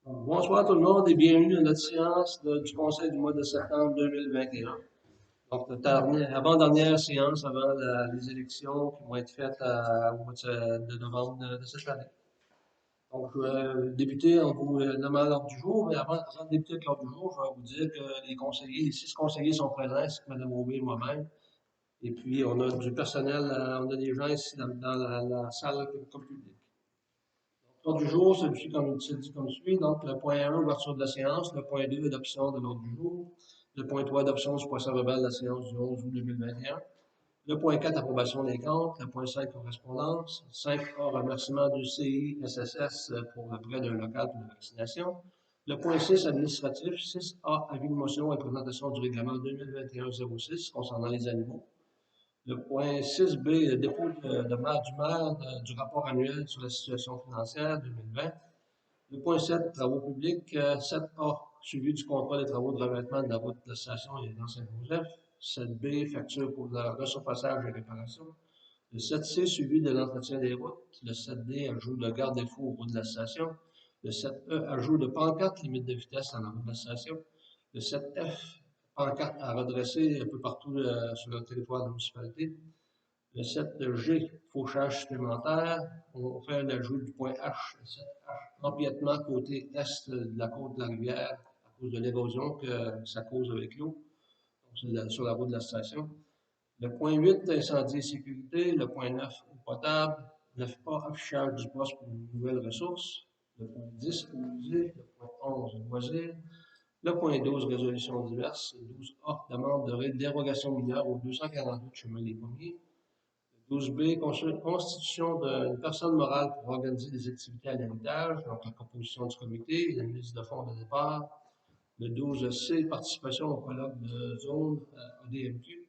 Bonsoir tout le monde et bienvenue à notre séance du Conseil du mois de septembre 2021. Donc, notre avant-dernière séance avant les élections qui vont être faites au mois de novembre de cette année. Donc, je vais débuter en vous nommant l'ordre du jour, mais avant de débuter avec l'ordre du jour, je vais vous dire que les 6 conseillers sont présents, ainsi que Mme Aubé et moi-même. Et puis, on a du personnel, on a des gens ici dans la salle comme public. L'ordre du jour, c'est dit comme suit. Donc, le point 1, ouverture de la séance. Le point 2, adoption de l'ordre du jour. Le point 3, adoption du procès-verbal de la séance du 11 août 2021. Le point 4, approbation des comptes. Le point 5, correspondance. 5A, remerciement du CISSS pour le prêt d'un local pour la vaccination. Le point 6, administratif. 6A, avis de motion et présentation du règlement 2021-06 concernant les animaux. Le point 6B, le dépôt du rapport annuel sur la situation financière 2020. Le point 7, travaux publics. 7A, suivi du contrat des travaux de revêtement de la route de la station et dans Saint-Joseph. 7B, facture pour le resurfaçage et réparation. Le 7C, suivi de l'entretien des routes. Le 7D, ajout de garde-des-fous aux routes de la station. Le 7E, ajout de pancarte limite de vitesse dans la route de la station. Le 7F, pancarte à redresser un peu partout sur le territoire de la municipalité. Le 7G, fauchage supplémentaire. On fait l'ajout du point H. Le 7H, empiètement côté est de la côte de la rivière à cause de l'érosion que ça cause avec l'eau sur la route de la station. Le point 8, incendie et sécurité. Le point 9, eau potable. 9A, affichage du poste pour une nouvelle ressource. Le point 10, musée. Le point 11, loisirs. Le point 12, résolution diverses. 12A, demande de dérogation mineure au 248 chemin des Pommiers. 12B, constitution d'une personne morale pour organiser des activités à l'héritage, donc la composition du comité, la mise de fonds de départ. Le 12C, participation au colloque de zone ADMQ.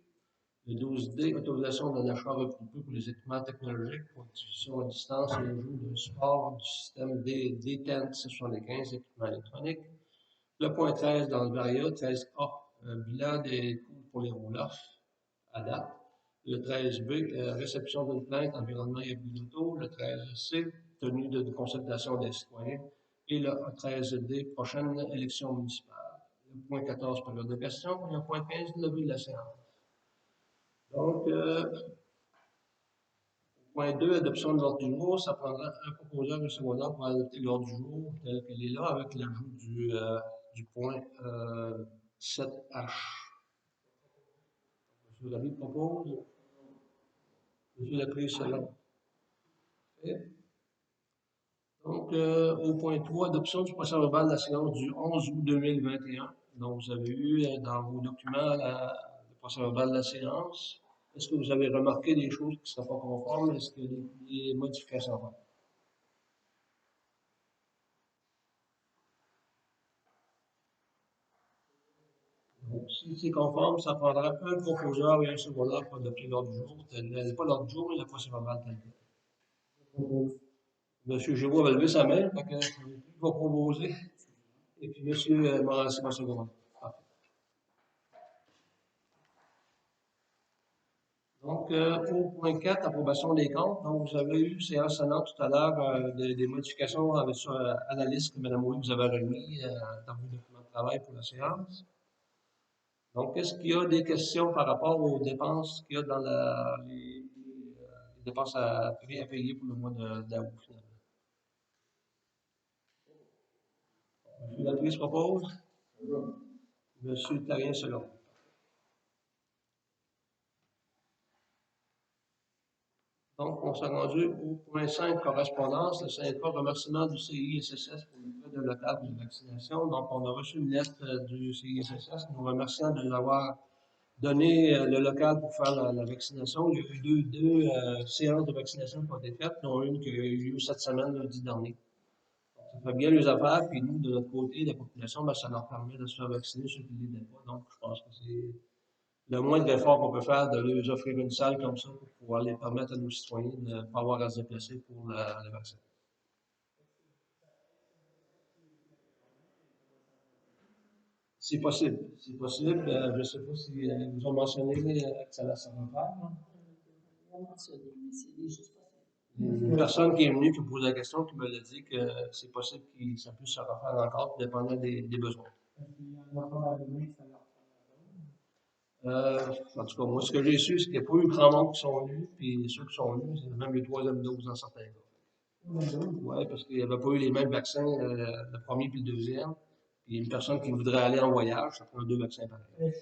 Le 12D, autorisation d'un achat regroupé pour les équipements technologiques pour diffusion à distance et l'ajout d'un support du système D10 675, équipements électroniques. Le point 13, dans le VARIA, 13A, bilan des coûts pour les roll-offs à date. Le 13B, réception d'une plainte, environnement et abus d'auto. Le 13C, tenue de consultation des citoyens. Et le 13D, prochaine élection municipale. Le point 14, période de questions. Et le point 15, levée de la séance. Donc, point 2, adoption de l'ordre du jour. Ça prendra un proposeur et un secondant pour adopter l'ordre du jour tel qu'elle est là, avec l'ajout du point 7H. Monsieur Rabi propose. Monsieur Laprise, selon. Donc, au point 3, adoption du procès-verbal de la séance du 11 août 2021. Donc, vous avez eu dans vos documents le procès-verbal de la séance. Est-ce que vous avez remarqué des choses qui ne sont pas conformes? Est-ce qu'il y a des modifications à faire? Donc, si c'est conforme, ça prendra un proposeur et un secondant pour adopter l'ordre du jour. Pas l'ordre du jour, mais le procès-verbal tel quel. Monsieur Giroux va lever sa main, donc il va proposer. Et puis, Monsieur Morancy va seconder. Donc, au point 4, approbation des comptes. Donc, vous avez eu séance sonnante tout à l'heure des modifications avec à la liste que Mme Louis vous avait remis dans vos documents de travail pour la séance. Donc, est-ce qu'il y a des questions par rapport aux dépenses qu'il y a dans les dépenses à payer pour le mois d'août, finalement? M. Laprise propose. M. Tarien second. Donc, on s'est rendu au point 5, correspondance. Le syndicat remerciement du CISSS pour le prêt de local de vaccination. Donc, on a reçu une lettre du CISSS nous remerciant de nous avoir donné le local pour faire la vaccination. Il y a eu deux séances de vaccination qui ont été faites, dont une qui a eu lieu cette semaine, lundi dernier. Donc, ça fait bien les affaires, puis nous, de notre côté, la population, ben, ça leur permet de se faire vacciner ceux qui ne l'étaient pas. Donc, je pense que c'est le moindre effort qu'on peut faire de leur offrir une salle comme ça pour pouvoir les permettre à nos citoyens de ne pas avoir à se déplacer pour le vaccin. C'est possible. C'est possible. Je ne sais pas si ils vous ont mentionné que ça va se refaire. On l'a mentionné, mais c'est des choses possibles. Une personne qui est venue, qui me pose la question, qui me l'a dit que c'est possible que ça puisse se refaire encore, dépendant des besoins. En tout cas, moi, ce que j'ai su, c'est qu'il n'y a pas eu grand monde qui sont venus, puis ceux qui sont venus, c'est même les troisième doses dans certains cas. Oui, parce qu'il n'y avait pas eu les mêmes vaccins, le premier puis le deuxième. Puis une personne qui voudrait aller en voyage, ça prend deux vaccins pareils.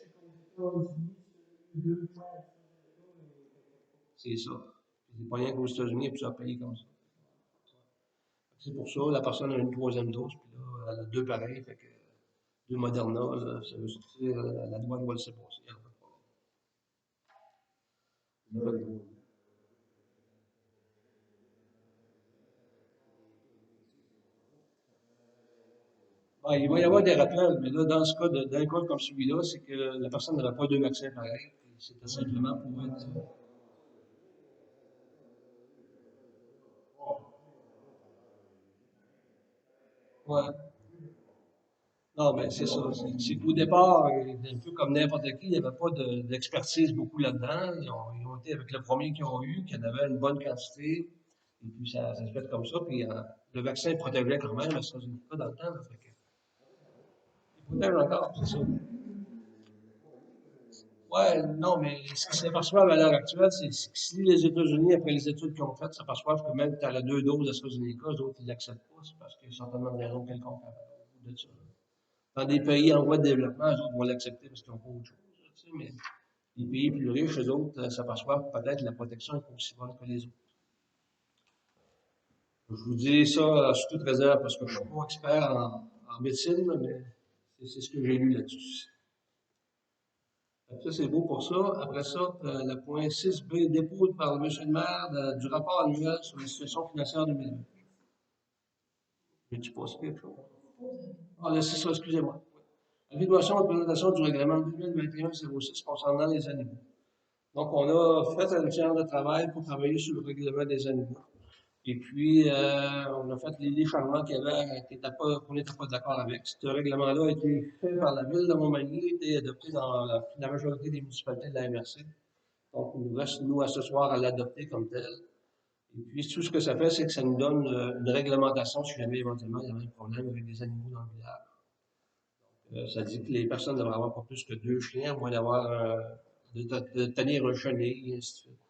C'est ça. C'est pas rien qu'aux États-Unis, il y a plusieurs pays comme ça. C'est pour ça, la personne a une troisième dose, puis là, elle a deux pareils, fait que deux Moderna, là, ça veut dire la douane va le laisser passer. Il y a pas de problème. Ah, il va y avoir des rappels, mais là, dans ce cas, d'un cas comme celui-là, c'est que la personne n'avait pas deux vaccins pareils, puis c'était simplement pour être. Ouais. Non, ben c'est ça. C'est qu'au départ, un peu comme n'importe qui, il n'y avait pas d'expertise beaucoup là-dedans. Ils ont été avec le premier qu'ils ont eu, qui en avait une bonne quantité, et puis ça se fait comme ça. Puis le vaccin protégeait quand même AstraZeneca dans le temps. Là, fait que, il protège encore, c'est ça. Ouais, non, mais ce qui s'aperçoit à l'heure actuelle, c'est que si les États-Unis, après les études qu'ils ont faites, s'aperçoivent que même tu as la deux doses d'AstraZeneca, les autres, ils l'acceptent pas, c'est parce qu'il y a certainement une raison quelconque de ça. Dans des pays en voie de développement, les autres vont l'accepter parce qu'ils n'ont pas autre chose. Tu sais, mais les pays plus riches, eux autres, s'aperçoivent que peut-être la protection est pas aussi bonne que les autres. Je vous dis ça sous toute réserve parce que je ne suis pas expert en médecine, là, mais c'est ce que j'ai lu là-dessus. Ça, c'est beau pour ça. Après ça, le point 6B, dépôt par le monsieur le maire du rapport annuel sur la situation financière 2020. J'ai-tu passé quelque chose? Ah, là, c'est ça, excusez-moi. Évaluation et présentation du règlement 2021-06 concernant les animaux. Donc, on a fait une séance de travail pour travailler sur le règlement des animaux. Et puis, on a fait les changements qu'il y avait qu'on n'était pas d'accord avec. Ce règlement-là a été fait par la ville de Montmagny, a été adopté dans la majorité des municipalités de la MRC. Donc, il nous reste, nous, à ce soir, à l'adopter comme tel. Et puis, tout ce que ça fait, c'est que ça nous donne une réglementation si jamais éventuellement il y avait un problème avec des animaux dans le village. Ça dit que les personnes devraient avoir pas plus que deux chiens, à moins d'avoir de tenir un chenil, et ainsi de suite.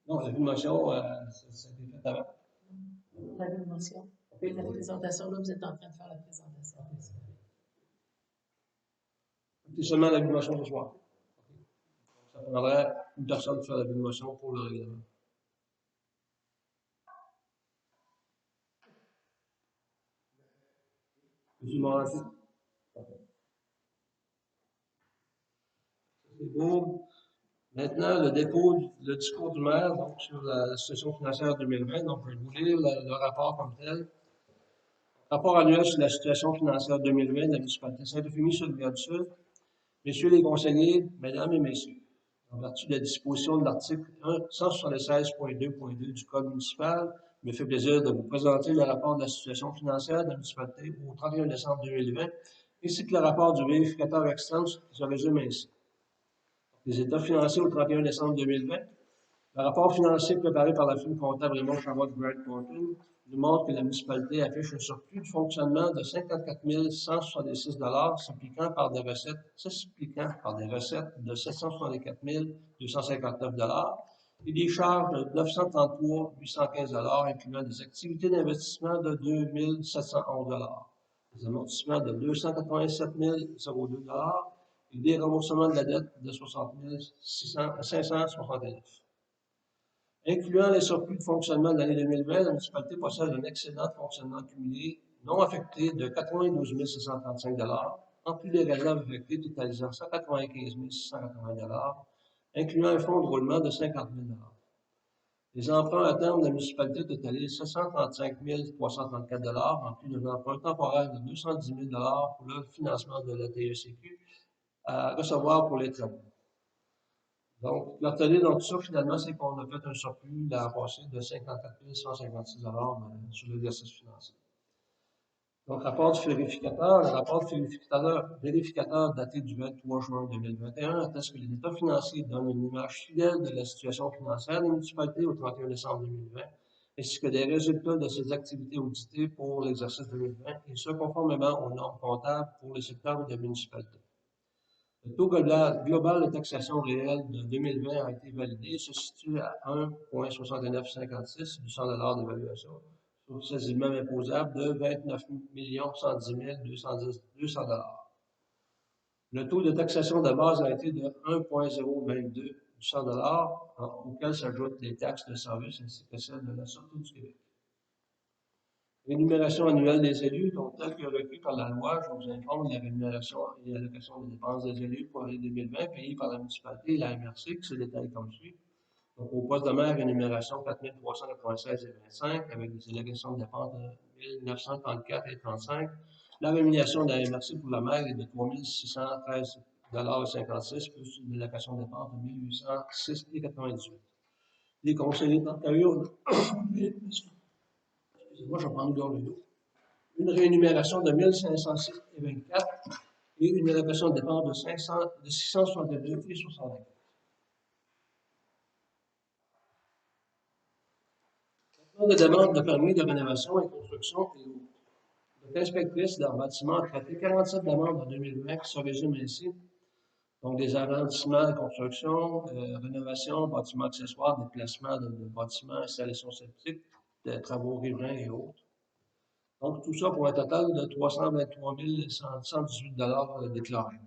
Non, la motion, ça a été fait avant. La motion. Oui, la présentation, là, vous êtes en train de faire la présentation. C'est seulement la motion ce soir. Ça prendrait une personne pour faire la motion pour le règlement. Monsieur Morancy. C'est beau. Maintenant, le discours du maire, donc, sur la situation financière 2020. Donc, je vais vous lire le rapport comme tel. Rapport annuel sur la situation financière 2020 de la municipalité Saint-Euphémie-sur-le-Rivière-du-Sud. Messieurs les conseillers, mesdames et messieurs, en vertu de la disposition de l'article 176.2.2 du Code municipal, il me fait plaisir de vous présenter le rapport de la situation financière de la municipalité au 31 décembre 2020, ainsi que le rapport du vérificateur externe qui se résume ainsi. Les états financiers au 31 décembre 2020. Le rapport financier préparé par la firme comptable Raymond Charlotte Grant Thornton nous montre que la municipalité affiche un surplus de fonctionnement de 54 166 s'expliquant par des recettes de 764 259 et des charges de 933 815 incluant des activités d'investissement de 2 711 des amortissements de 287 002 et des remboursements de la dette de 60 569. Incluant les surplus de fonctionnement de l'année 2020, la municipalité possède un excédent de fonctionnement cumulé non affecté de 92 635 en plus des réserves affectées totalisant 195 680 incluant un fonds de roulement de 50 000 Les emprunts à terme de la municipalité totalisent 735 334 en plus d'un emprunt temporaire de 210 000 pour le financement de la TECQ à recevoir pour les travaux. Donc, la retenue dans tout ça, finalement, c'est qu'on a fait un surplus l'an passé de 54 156 sur l'exercice financier. Donc, rapport du vérificateur. Le rapport du vérificateur daté du 23 juin 2021 atteste que les états financiers donnent une image fidèle de la situation financière des municipalités au 31 décembre 2020, ainsi que des résultats de ces activités auditées pour l'exercice 2020, et ce, conformément aux normes comptables pour le secteur de la municipalité. Le taux global de taxation réelle de 2020 a été validé et se situe à 1,6956 du 100 d'évaluation sur ces immeubles imposables de 29 110 200 Le taux de taxation de base a été de 1,022 du 100 auquel s'ajoutent les taxes de service ainsi que celles de la Sûreté du Québec. Rémunération annuelle des élus, donc tel que requis par la loi, je vous informe de la rémunération et l'allocation des dépenses des élus pour l'année 2020 payée par la municipalité et la MRC, qui se détaille comme suit. Donc, au poste de maire, rémunération 4 396,25 avec des allocations de dépenses de 1 934,35. La rémunération de la MRC pour la maire est de 3 613,56 plus une allocation de dépenses de 1 806,98. Les conseillers d'Ontario, excusez-moi, je vais prendre l'heure de une rémunération de 1 506,24 et une allocation de dépenses de 662,64. De demande de permis de rénovation et construction et autres. Notre inspectrice d'un bâtiment a traité 47 demandes en 2020 qui se résument ainsi. Donc, des arrondissements de construction, rénovation, bâtiments accessoires, déplacement de bâtiments, installation septique, des travaux riverains et autres. Donc, tout ça pour un total de 323 118 déclarés.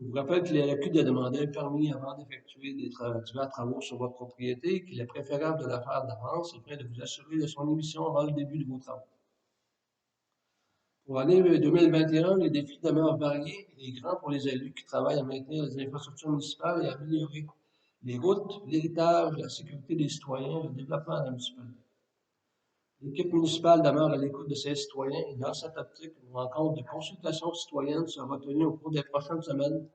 Je vous rappelle qu'il est requis de demander un permis avant d'effectuer divers travaux sur votre propriété et qu'il est préférable de le faire d'avance afin de vous assurer de son émission avant le début de vos travaux. Pour l'année 2021, les défis demeurent variés et grands pour les élus qui travaillent à maintenir les infrastructures municipales et à améliorer les routes, l'héritage, la sécurité des citoyens et le développement de la municipalité. L'équipe municipale demeure à l'écoute de ses citoyens et dans cette optique, une rencontre de consultation citoyenne sera tenue au cours des prochaines semaines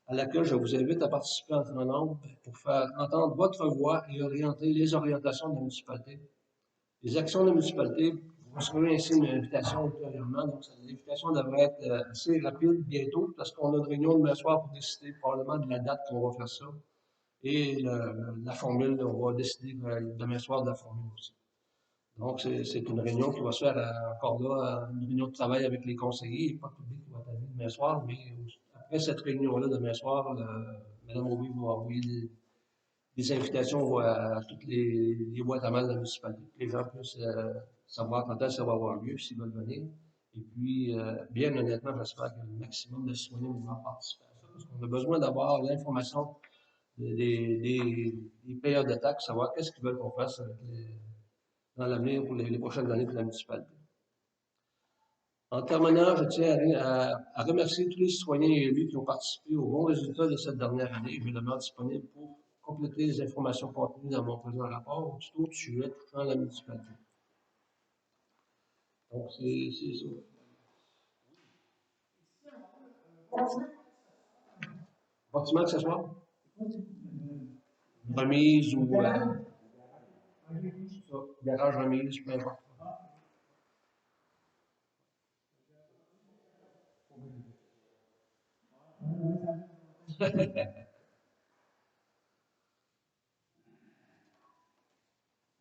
à laquelle je vous invite à participer en grand nombre pour faire entendre votre voix et orienter les orientations de la municipalité. Les actions de la municipalité, vous recevrez ainsi une invitation ultérieurement, donc l'invitation devrait être assez rapide bientôt parce qu'on a une réunion demain soir pour décider probablement de la date qu'on va faire ça et la formule, on va décider demain soir de la formule aussi. Donc, c'est une réunion qui va se faire encore là, une réunion de travail avec les conseillers, pas tout le public qui va être demain soir, mais après cette réunion-là, demain soir, Mme Aubry va envoyer des invitations à toutes les boîtes à mal de la municipalité, que les gens puissent savoir quand est-ce que ça va avoir lieu, s'ils veulent venir. Et puis, bien honnêtement, j'espère que le maximum de citoyens vont participer à ça, parce qu'on a besoin d'avoir l'information des payeurs de taxes, savoir qu'est-ce qu'ils veulent qu'on fasse dans l'avenir pour les prochaines années pour la municipalité. En terminant, je tiens à remercier tous les citoyens et élus qui ont participé aux bons résultats de cette dernière année. Je demeure disponible pour compléter les informations contenues dans mon présent rapport sur d'autres sujets touchant la municipalité. Donc, c'est ça. Bâtiment accessoire? Remise ou garage remise, peu importe.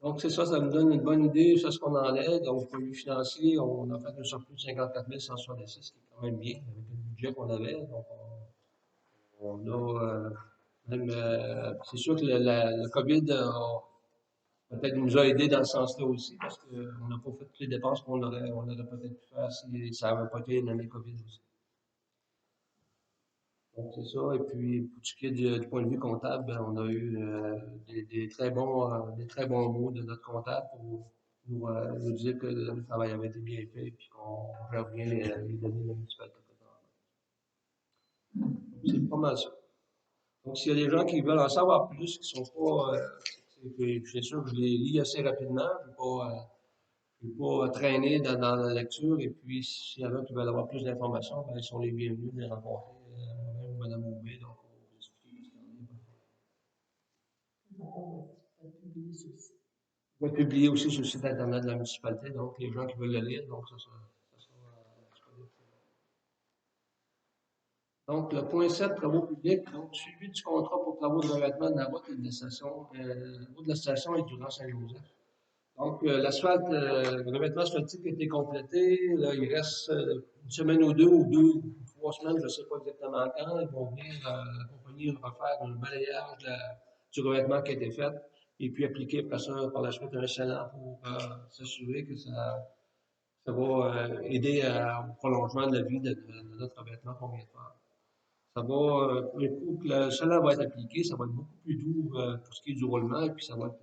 Donc, c'est ça, ça nous donne une bonne idée sur ce qu'on enlève. Donc, pour le financier, on a fait un surplus de 54 166, qui est quand même bien avec le budget qu'on avait. Donc, on a même, c'est sûr que le COVID peut-être nous a aidés dans ce sens-là aussi, parce qu'on n'a pas fait toutes les dépenses qu'on aurait peut-être pu faire si ça n'avait pas été une année COVID aussi. Donc, c'est ça. Et puis, pour ce qui est du point de vue comptable, ben, on a eu des très bons mots de notre comptable pour nous dire que le travail avait été bien fait et qu'on gère bien les données de la municipalité. C'est pas mal ça. Donc, s'il y a des gens qui veulent en savoir plus, qui sont pas, c'est sûr que je les lis assez rapidement, je ne vais pas traîner dans la lecture, et puis s'il y en a qui veulent avoir plus d'informations, ben, ils sont les bienvenus de les rencontrer, moi-même ou Mme Aubé, donc on va discuter de ce qu'il y en est. Il va être publié aussi sur le site Internet de la municipalité, donc les gens qui veulent le lire, donc ça Donc, le point 7, travaux publics, donc suivi du contrat pour travaux de revêtement de la route et de la station, route de la station et du Grand Saint-Joseph. Donc, l'asphalte, le revêtement asphaltique a été complété. Là, il reste une semaine ou deux, 3 semaines, je ne sais pas exactement quand. Ils vont venir, la compagnie va faire un balayage du revêtement qui a été fait et puis appliquer après ça, par la suite, un scellant pour s'assurer que ça va aider au prolongement de la vie de notre revêtement qu'on vient de faire. Ça va, un coup que le scellant va être appliqué, ça va être beaucoup plus doux pour ce qui est du roulement et puis ça va être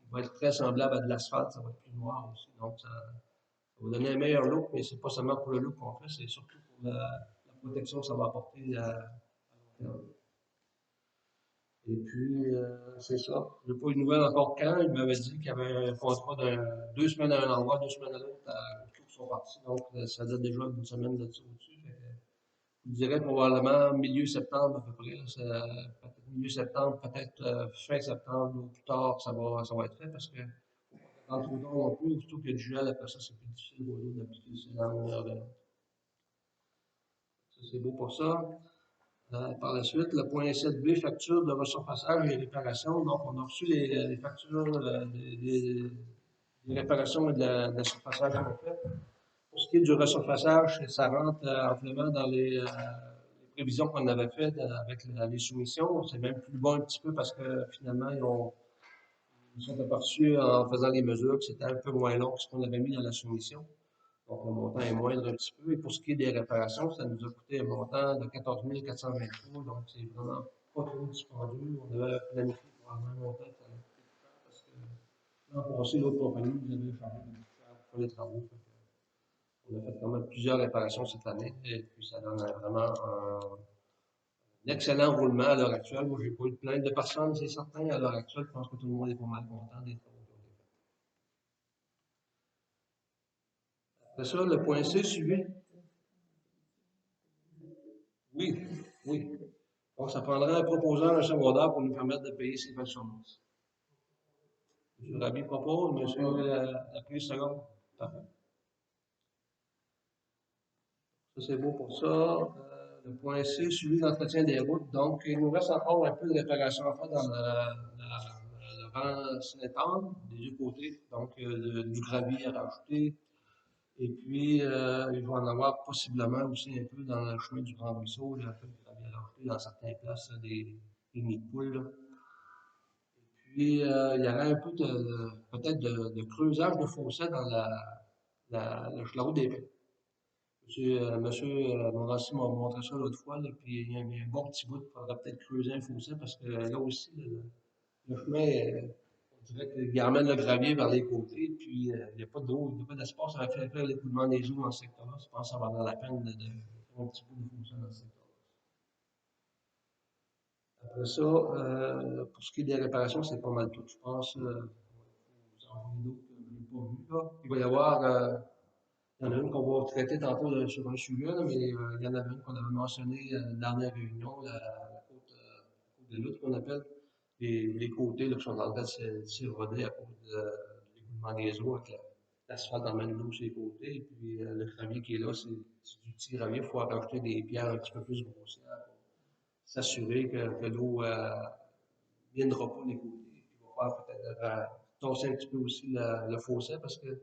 il va être très semblable à de l'asphalte, ça va être plus noir aussi. Donc, ça va donner un meilleur look, mais c'est pas seulement pour le look qu'on fait, c'est surtout pour la protection que ça va apporter à long terme. Et puis, c'est ça. Je n'ai pas eu de nouvelles encore quand. Il m'avait dit qu'il y avait un contrat de 2 semaines à un endroit, 2 semaines à l'autre, qui sont partis. Donc, ça date déjà d'une semaine là-dessus au-dessus. Je dirais probablement milieu septembre à peu près. Peut-être milieu septembre, peut-être fin septembre ou plus tard, ça va être fait parce que en trop tard non plus, surtout qu'il y a du gel, après ça, c'est plus difficile pour nous d'appliquer le cylindre. Ça, c'est beau pour ça. Par la suite, le point 7B, facture de resurfaçage et réparation. Donc, on a reçu les factures des réparations et de la surfaçage qu'on fait. Pour ce qui est du resurfaçage, ça rentre amplement dans les prévisions qu'on avait faites avec les soumissions. C'est même plus bas un petit peu parce que finalement, ils sont aperçus en faisant les mesures que c'était un peu moins long que ce qu'on avait mis dans la soumission. Donc, le montant est moindre un petit peu. Et pour ce qui est des réparations, ça nous a coûté un montant de 14 423. Donc, c'est vraiment pas trop dispendieux. On avait planifié pour avoir un montant que ça allait coûter plus cher parce que l'an passé, l'autre compagnie nous avait chargé de plus cher pour les travaux. On a fait quand même plusieurs réparations cette année et puis ça donne vraiment un excellent roulement à l'heure actuelle. Moi, j'ai pas eu de plainte de personne, c'est certain. À l'heure actuelle, je pense que tout le monde est pas mal content des travaux qui ont été faits. Après ça, le point C suivi. Oui, oui. Donc, ça prendrait un proposeur d'un secondaire pour nous permettre de payer ces assurances. M. Rabi propose, M. La prise seconde. Parfait. Ça, c'est beau pour ça. Le point C, suivi d'entretien des routes. Donc, il nous reste encore un peu de réparation à faire dans le rang Saint-Anne, des deux côtés. Donc, du gravier à rajouter. Et puis, il va en avoir possiblement aussi un peu dans le chemin du Grand Ruisseau. Il y a un peu de gravier à rajouter dans certaines places, des nids de poules, là. Puis, il y aurait un peu peut-être de creusage de fossé dans la route des Pins. Monsieur Morancy m'a montré ça l'autre fois, là, puis il y a un bon petit bout, il faudra peut-être creuser un fossé parce que là aussi, le chemin, on dirait qu'il emmène le gravier vers les côtés, puis il n'y a pas d'eau, il n'y a pas d'espace à faire l'écoulement des eaux dans ce secteur-là. Je pense que ça va avoir la peine de faire un petit peu de fossé dans ce secteur-là. Après ça, pour ce qui est des réparations, c'est pas mal tout. Je pense, vous en avez d'autres que je n'ai pas vues, là. Il va y avoir, il y en a une qu'on va traiter tantôt sur un sujet, là, mais il y en avait une qu'on avait mentionnée à la dernière réunion, côte de lutte qu'on appelle. Les côtés là, qui sont en train de s'éroder à cause de l'écoulement des eaux, avec l'asphalte emmène l'eau sur les côtés, et puis le gravier qui est là, c'est du petit gravier, il faut rajouter des pierres un petit peu plus grossières pour s'assurer que l'eau ne viendra pas les côtés. Puis il va falloir peut-être tasser un petit peu aussi le fossé parce que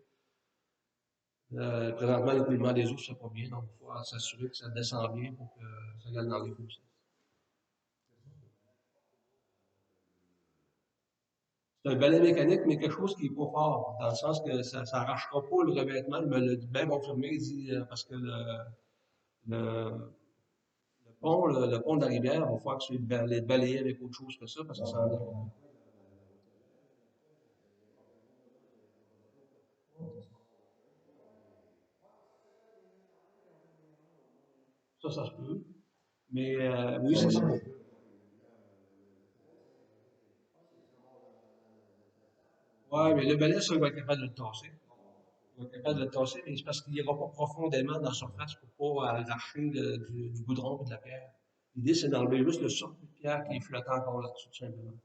présentement, l'écoulement des eaux ne se fait pas bien, donc il faut s'assurer que ça descend bien pour que ça aille dans les fossés. C'est un balai mécanique, mais quelque chose qui n'est pas fort, dans le sens que ça n'arrachera pas le revêtement. Il me l'a bien confirmé, il dit, parce que le, le pont de la rivière, il va falloir que tu les balayer avec autre chose que ça, parce que ça en est. Ça se peut. Mais oui, c'est ça. Ouais, mais le balai, ça, il va être capable de le tasser. Il va être capable de le tasser, mais c'est parce qu'il n'ira pas profondément dans la surface pour pas arracher du goudron et de la pierre. L'idée, c'est d'enlever juste le surplus de pierre qui est flottant encore là-dessus, tout simplement.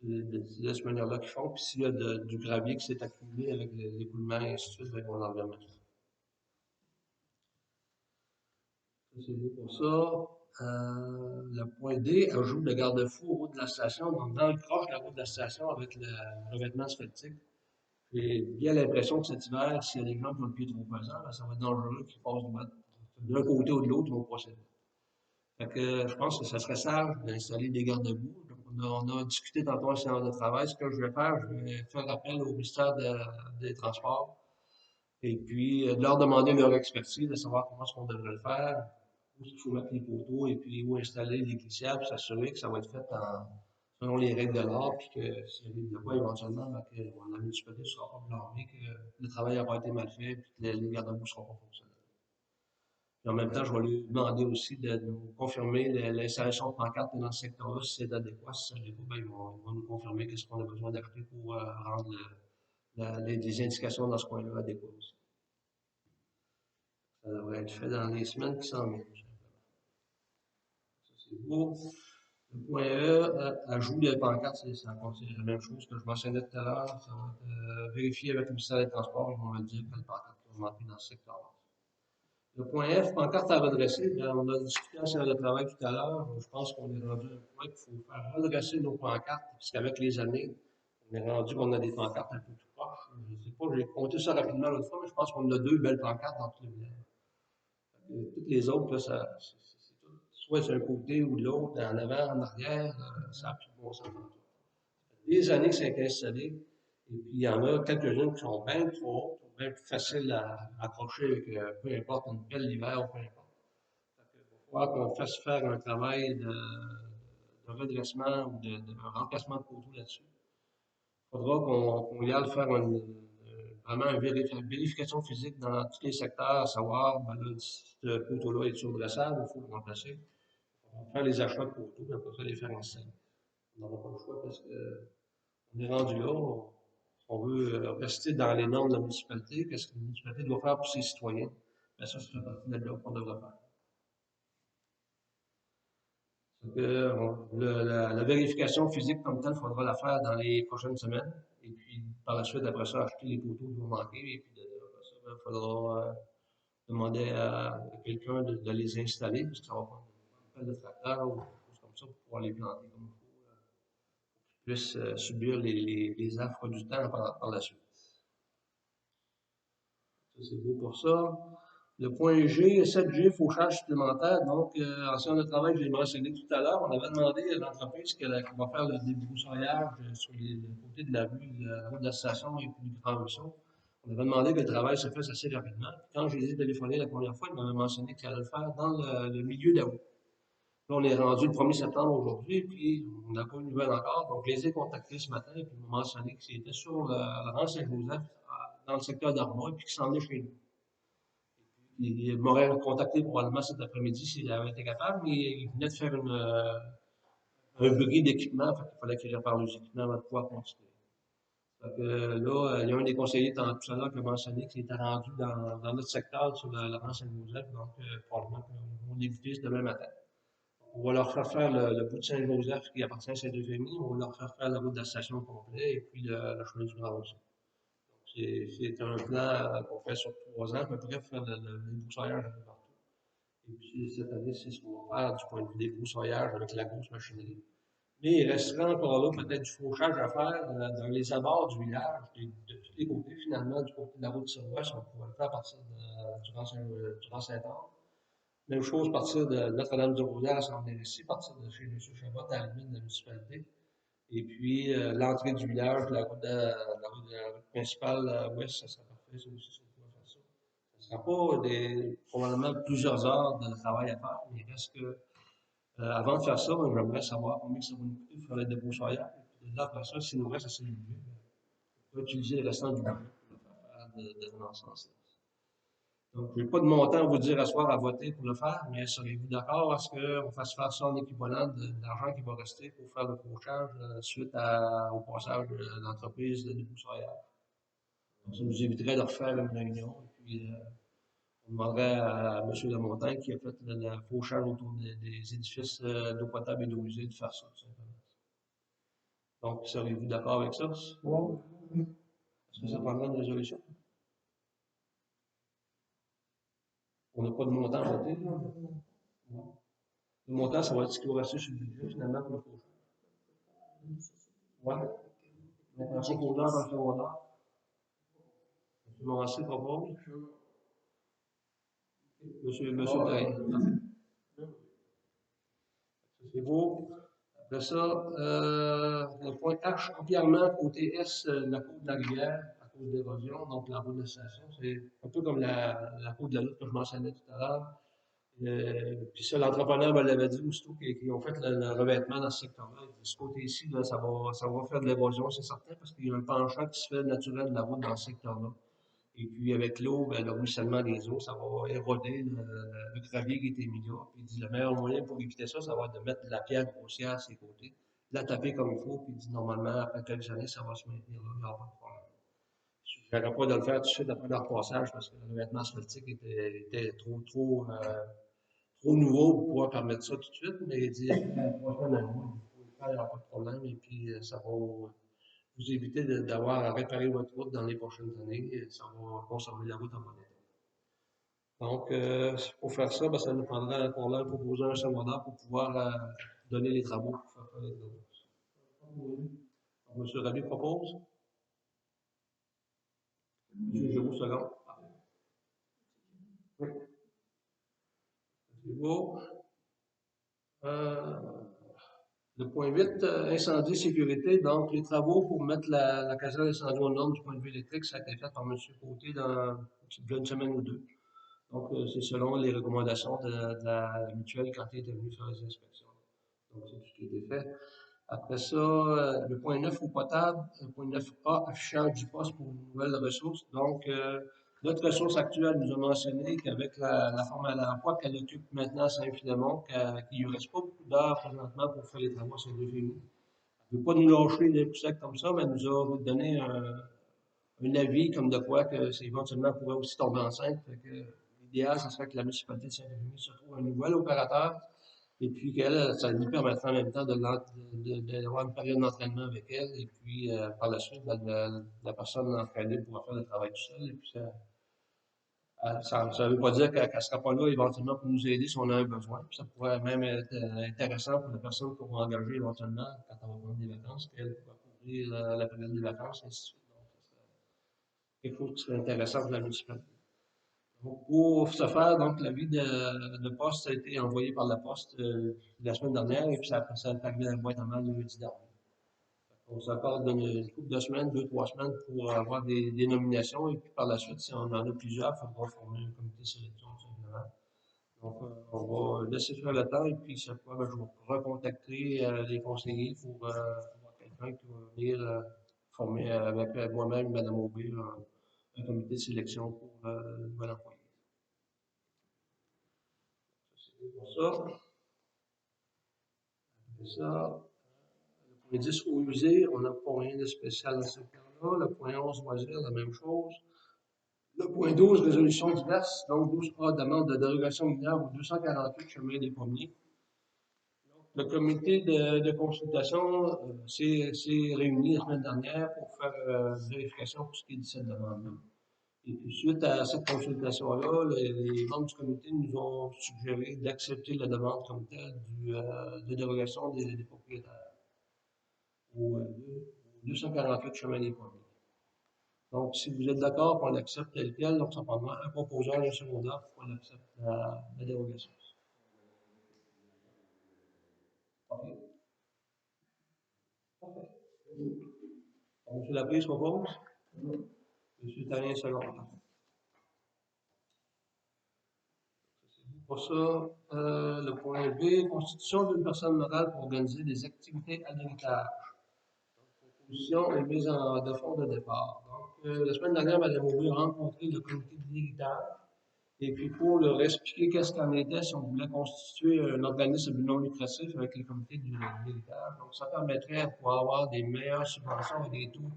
C'est de cette manière-là qu'ils font. Puis s'il y a du gravier qui s'est accumulé avec l'écoulement et ainsi de suite, ben, on enlève ça. C'est beau pour ça. Le point D, ajoute le garde-fou au haut de la station, donc dans le croche de la route de la station avec le revêtement asphaltique. J'ai bien l'impression que cet hiver, s'il y a des gens qui ont le pied trop pesant, ben, ça va être dangereux qu'ils passent d'un côté ou de l'autre, ils vont procéder. Fait que je pense que ça serait sage d'installer des garde-boue. Donc, on a discuté tantôt en séance de travail. Ce que je vais faire, je vais faire appel au ministère des Transports et puis de leur demander leur expertise, de savoir comment est-ce qu'on devrait le faire, où est-ce qu'il faut mettre les poteaux et puis où installer les glissières, puis s'assurer que ça va être fait selon les règles de l'art, puis que s'il y a de quoi éventuellement, ben, que la municipalité ne sera pas blâmée, que le travail aura été mal fait, puis que les garde-boue ne seront pas fonctionnels. Puis en même temps, je vais lui demander aussi de nous confirmer l'installation de pancartes dans ce secteur-là, si c'est adéquat. Si c'est adéquat, ben, ils vont nous confirmer qu'est-ce qu'on a besoin d'acheter pour rendre les indications dans ce coin-là adéquates aussi. Ça devrait être fait dans les semaines qui s'en viennent. Ça, c'est beau. Le point E, ajout de pancartes, c'est la même chose que je mentionnais tout à l'heure. Ça va être vérifié avec le ministère des Transports. Ils vont me dire quelle pancarte va rentrer dans ce secteur-là. Le point F, pancarte à redresser, bien, on a discuté en séance de travail tout à l'heure. Je pense qu'on est rendu à un point qu'il faut faire redresser nos pancartes, puisqu'avec les années, on est rendu qu'on a des pancartes un peu tout proches. Je ne sais pas, j'ai compté ça rapidement l'autre fois, mais je pense qu'on a 2 belles pancartes dans tous les villages. Toutes les autres, là, c'est tout. Soit c'est un côté ou de l'autre, en avant, en arrière, ça n'a plus de bon sens. Des années que c'est installé, et puis il y en a quelques-unes qui sont bien trop hautes, bien plus faciles à accrocher avec peu importe une pelle l'hiver ou peu importe. Il va falloir qu'on fasse faire un travail de redressement ou de remplacement de poteaux là-dessus. Il faudra qu'on y aille faire vraiment une vérification physique dans tous les secteurs, à savoir, ben là, ce poteau-là est surdressable, il faut le remplacer. On va faire les achats de poteaux, puis après ça, les faire installer. On n'aura pas le choix parce qu'on est rendu là. On veut rester dans les normes de la municipalité. Qu'est-ce que la municipalité doit faire pour ses citoyens? Ben ça, c'est une partie de là qu'on devrait faire. La vérification physique comme telle, il faudra la faire dans les prochaines semaines. Et puis, par la suite, après ça, acheter les poteaux qui vont manquer. Et puis, après ça, il faudra demander à quelqu'un de les installer, parce que ça va prendre une pelle de tracteur ou quelque chose comme ça pour pouvoir les planter comme il faut, pour qu'ils puissent subir les affres du temps par la suite. Ça, c'est beau pour ça. Le point G, 7G, fauchage supplémentaire. Donc, en séance de travail, je l'ai mentionné tout à l'heure, on avait demandé à l'entreprise qu'elle va faire le débroussaillage sur les côtés de la rue, de la route de la station et puis du Grand Ruisseau. On avait demandé que le travail se fasse assez rapidement. Puis quand je les ai téléphonés la première fois, ils m'avaient mentionné qu'elle allait le faire dans le milieu d'août. Là, on est rendu le 1er septembre aujourd'hui, puis on n'a pas eu de nouvelles encore. Donc, je les ai contactés ce matin, puis ils m'ont mentionné que c'était sur le rang Saint-Joseph, dans le secteur d'Armois, puis qu'ils s'en venaient chez nous. Il m'aurait contacté probablement cet après-midi s'il avait été capable, mais il venait de faire un buggy d'équipement, fait qu'il fallait qu'il répare les équipements avant de pouvoir continuer. Fait que là, il y a un des conseillers tout à l'heure qui a mentionné qu'il était rendu dans notre secteur sur la rue Saint-Joseph, donc probablement qu'on va débuter demain matin. On va leur faire faire le bout de Saint-Joseph qui appartient à Saint-Euphémie, on va leur faire faire la route de la station au complet et puis le chemin du Grand aussi. C'est un plan qu'on fait sur 3 ans, à peu près, pour faire le broussaillage un peu partout. Et puis cette année, c'est ce qu'on va faire du point de vue des broussaillards avec la grosse machinerie. Mais il restera encore là peut-être du fauchage à faire dans les abords du village, de tous les côtés finalement, du côté de la route de Sud-Ouest, on pourrait le faire à partir du Grand-Saint-Anne. Même chose à partir de Notre-Dame-du-Rosaire, s'en venir ici, à partir de chez M. Chabot, à la limite de la municipalité. Et puis l'entrée du village, la route principale ouest, ça serait parfait, ça aussi, si on pouvait faire ça. Ce ne sera pas probablement plusieurs heures de travail à faire, mais il reste que avant de faire ça, moi, j'aimerais savoir combien ça va nous coûter de faire le débroussaillage. Et puis là, après ça, s'il nous reste assez de budget, on peut utiliser le restant du budget pour le faire dans ce sens-là. Donc, je n'ai pas de montant à vous dire à soir à voter pour le faire, mais seriez-vous d'accord à ce qu'on fasse faire ça en équivalent de l'argent qui va rester pour faire le fauchage suite au passage de l'entreprise de débroussaillage? Donc, ça nous éviterait de refaire une réunion. Et puis, on demanderait à M. Lamontagne qui a fait le fauchage autour des édifices d'eau potable et d'eau usée de faire ça, tout simplement. Donc, seriez-vous d'accord avec ça? Oui. Est-ce que ça prendrait une résolution? On n'a pas de montant à voter? Ouais. Le montant, ça va être ce qui va rester sur le budget finalement pour le prochain. Ouais. Donc, un proposeur en secondaire. M. Morancy propose. Monsieur Terrien. C'est beau. Après ça, le point H, entièrement côté S, la côte de la rivière, à cause d'érosion, donc la route de la station. C'est un peu comme la côte de la lutte que je mentionnais tout à l'heure. Puis ça, l'entrepreneur me l'avait dit aussitôt qu'ils ont fait le revêtement dans ce secteur-là. De ce côté-ci, là, ça va faire de l'érosion, c'est certain, parce qu'il y a un penchant qui se fait naturel de la route dans ce secteur-là. Et puis avec l'eau, ben, le ruissellement des eaux, ça va éroder le gravier qui était mis là. Puis il dit le meilleur moyen pour éviter ça, ça va être de mettre de la pierre grossière à ses côtés, de la taper comme il faut, puis il dit normalement, après quelques années, ça va se maintenir là, il n'y aura pas de problème. Je ne dirais pas de le faire tout de suite après leur passage parce que le revêtement asphaltique était trop nouveau pour pouvoir permettre ça tout de suite, mais il dit après 3 semaines à mois, il faut le faire, il n'y aura pas de problème, et puis ça va vous éviter d'avoir à réparer votre route dans les prochaines années, et ça va conserver la route en bon état. Donc, pour faire ça, ben, ça nous prendrait encore là un proposant un secondaire pour pouvoir donner les travaux, pour faire les travaux. M. Rabi propose. M. Giroux, second. Oui, c'est beau. Euh, le point 8, incendie, sécurité. Donc, les travaux pour mettre la caserne d'incendie aux normes du point de vue électrique, ça a été fait par M. Côté dans une semaine ou deux. Donc, c'est selon les recommandations de la mutuelle quand il était venu faire les inspections. Donc, c'est tout ce qui a été fait. Après ça, le point 9 eau potable, le point 9A, affichage du poste pour une nouvelle ressource. Donc, notre ressource actuelle nous a mentionné qu'avec la forme à l'emploi qu'elle occupe maintenant à Saint-Philémon, qu'il ne lui reste pas beaucoup d'heures présentement pour faire les travaux à Saint-Fémy. Elle ne veut pas nous lâcher des coups secs comme ça, mais elle nous a donné un avis comme de quoi que c'est éventuellement pourrait aussi tomber enceinte. L'idéal, ce serait que la municipalité de Saint-Fémy se trouve un nouvel opérateur et puis qu'elle, ça lui permettrait en même temps d'avoir une période d'entraînement avec elle. Et puis, par la suite, la personne entraînée pourra faire le travail tout seul. Et puis, ça ne veut pas dire qu'elle ne sera pas là éventuellement pour nous aider si on a un besoin. Puis ça pourrait même être intéressant pour la personne qu'on va engager éventuellement quand on va prendre des vacances, qu'elle pourra couvrir la période des vacances, et ainsi de suite. Donc, ça serait quelque chose qui serait intéressant pour la municipalité. Donc, pour ce faire, donc, l'avis de poste a été envoyé par la poste la semaine dernière et puis ça est arrivé dans la boîte à mal le jeudi dernier. On s'accorde une couple de semaines, 2, 3 semaines pour avoir des nominations et puis par la suite, si on en a plusieurs, il faudra former un comité de sélection tout simplement. Donc, on va laisser faire le temps et puis cette fois, ben, je vais recontacter les conseillers pour avoir quelqu'un qui va venir former avec moi-même, Mme Aubé, un comité de sélection pour le nouvel employé. C'est pour ça. C'est ça. Le point 10, eau usée, on n'a pas rien de spécial dans ce cas-là. Le point 11, loisirs, la même chose. Le point 12, résolution diverse. Donc, 12A, demande de dérogation mineure au 248 chemin des Pommiers. Le comité de consultation s'est réuni la semaine dernière pour faire une vérification pour ce qui est de cette demande-là. Et puis, suite à cette consultation-là, les membres du comité nous ont suggéré d'accepter la demande comme telle de dérogation des propriétaires au 248 chemin des Pommiers. Donc, si vous êtes d'accord qu'on l'accepte tel quel, donc ça prendra un proposeur et un secondaire pour qu'on accepte la dérogation. OK. Parfait. M. Laprise propose? M. Terrien, secondaire. Pour ça, le point B, constitution d'une personne morale pour organiser des activités à l'héritage. Proposition est mise de fond de départ. Donc, la semaine dernière, Mme Aubry a rencontré le comité de l'héritage. Et puis, pour leur expliquer qu'est-ce qu'en était, si on voulait constituer un organisme non lucratif avec le comité de l'héritage. Donc, ça permettrait de pouvoir avoir des meilleures subventions et des taux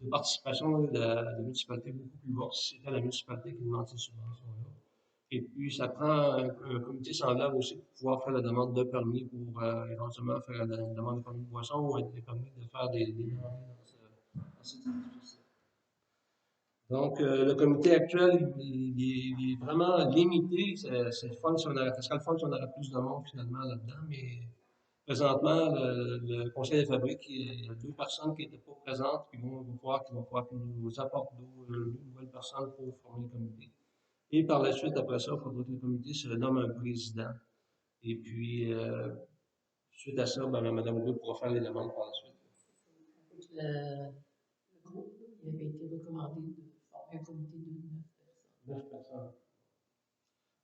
de participation de municipalités beaucoup plus bas si c'était la municipalité qui demande ces subventions-là. Et puis, ça prend un comité semblable aussi pour pouvoir faire la demande de permis pour éventuellement faire la demande de permis de boisson ou être permis de faire des denrées dans cet édifice. Donc, le comité actuel, il est vraiment limité. C'est le fun si on aurait, ça serait le fun si on aurait plus de monde finalement là-dedans, mais présentement, le conseil de fabrique, il y a deux personnes qui n'étaient pas présentes, qui vont pouvoir qu'ils nous apportent deux nouvelles personnes pour former le comité. Et par la suite, après ça, il faudra que le comité se nomme un président. Et puis, suite à ça, ben, Mme Aubé pourra faire les demandes par la suite. Avec le groupe, il avait été recommandé de former un comité de 9 personnes. 9 personnes.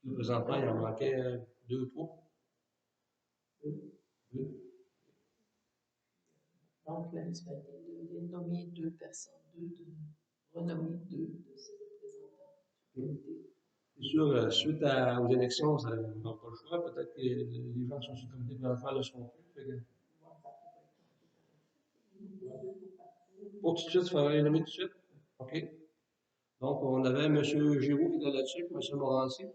Puis, présentement, il en manquait deux, trois. Deux. Donc, la municipalité devait nommer 2 personnes, renommer 2 de ses représentants du comité. C'est sûr, suite aux élections, ça n'a pas le choix. Peut-être que les gens qui sont sur le comité présentement ne le seront plus. Fait que, pour tout de suite, il faudrait les nommer tout de suite. OK. Donc, on avait M. Giroux qui était là-dessus, puis M. Morancy.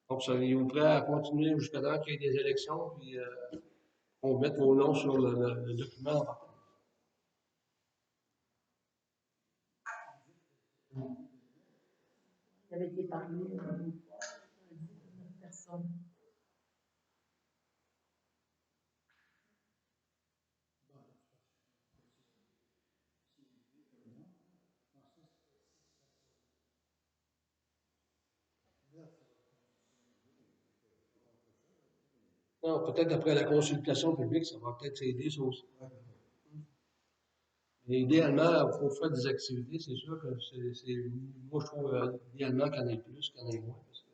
Donc, seriez-vous prêts à continuer jusqu'à temps qu'il y ait des élections, puis on mette vos noms sur le document en partant? Il avait été parlé une fois, 19 personnes. Non, peut-être après la consultation publique, ça va peut-être aider ça aussi. Mais idéalement, il faut faire des activités, c'est sûr que moi je trouve idéalement qu'il y en ait plus, qu'il y en ait moins. Parce que,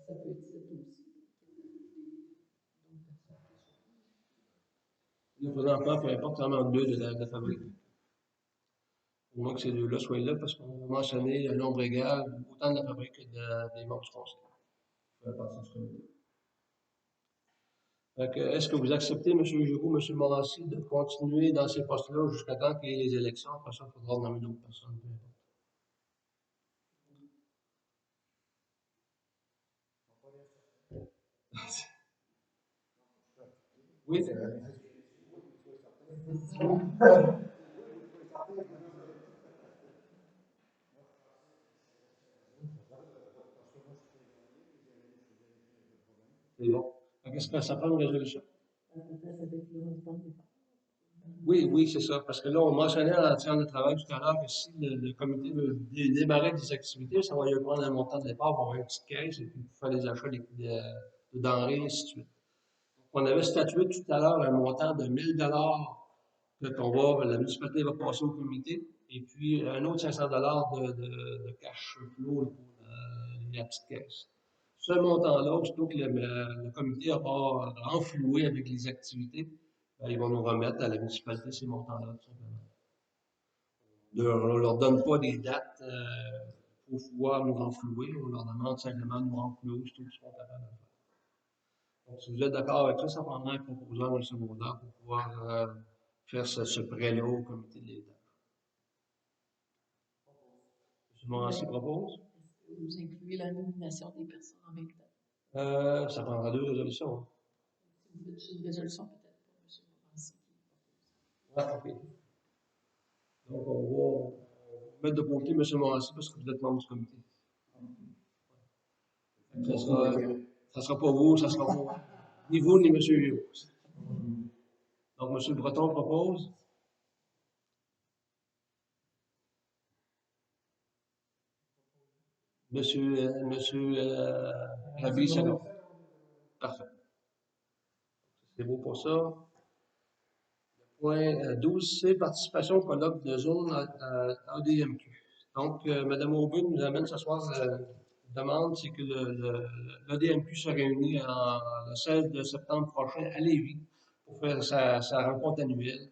Ça peut être ça aussi. là, présentement, peu importe, il y en manque deux de la fabrique. Au moins que ces deux-là soient là, parce qu'on a mentionné un nombre égal, autant de la fabrique que des membres du conseil. Ça fait partie du comité. Fait que, est-ce que vous acceptez, M. Giroux, M. Morancy, de continuer dans ces postes-là jusqu'à temps qu'il y ait les élections? Après ça, il faudra nommer d'autres personnes, peu importe. Oui, c'est bon. Fait que, est-ce que ça prend une résolution? Oui, oui, c'est ça. Parce que là, on mentionnait dans la séance de travail tout à l'heure que si le comité veut démarrer des activités, ça va lui prendre un montant de départ pour avoir une petite caisse et puis pour faire les achats de denrées, et ainsi de suite. On avait statué tout à l'heure un montant de 1000 la municipalité va passer au comité, et puis un autre 500 de cash flow pour la petite caisse. Ce montant-là, aussitôt que le comité aura renfloué avec les activités, ben, ils vont nous remettre à la municipalité ces montants-là, tout simplement. On ne leur donne pas des dates pour pouvoir nous renflouer, on leur demande simplement de nous renflouer aussitôt qu'ils seront capables de le faire. Donc, si vous êtes d'accord avec ça, ça prendra un proposeur ou un secondaire pour pouvoir faire ce prêt-là au comité de l'État. M. Morancy propose. Est-ce que vous incluez la nomination des personnes en même temps? Ça prendra deux résolutions. Hein. Si vous faites une résolution, peut-être pour M. Morancy qui propose. Ah, OK. Donc, on va mettre de côté M. Morancy parce que vous êtes membre du comité. Ça sera pas vous, ça sera pas ni vous ni M. Giroux. Donc, M. Breton propose. Monsieur Rabi, c'est bon. Parfait. C'est beau pour ça. Point 12C, participation au colloque de zone à ADMQ. Donc, Mme Aubin nous amène ce soir demande, c'est que l'ADMQ se réunit le 16 septembre prochain à Lévis pour faire sa rencontre annuelle.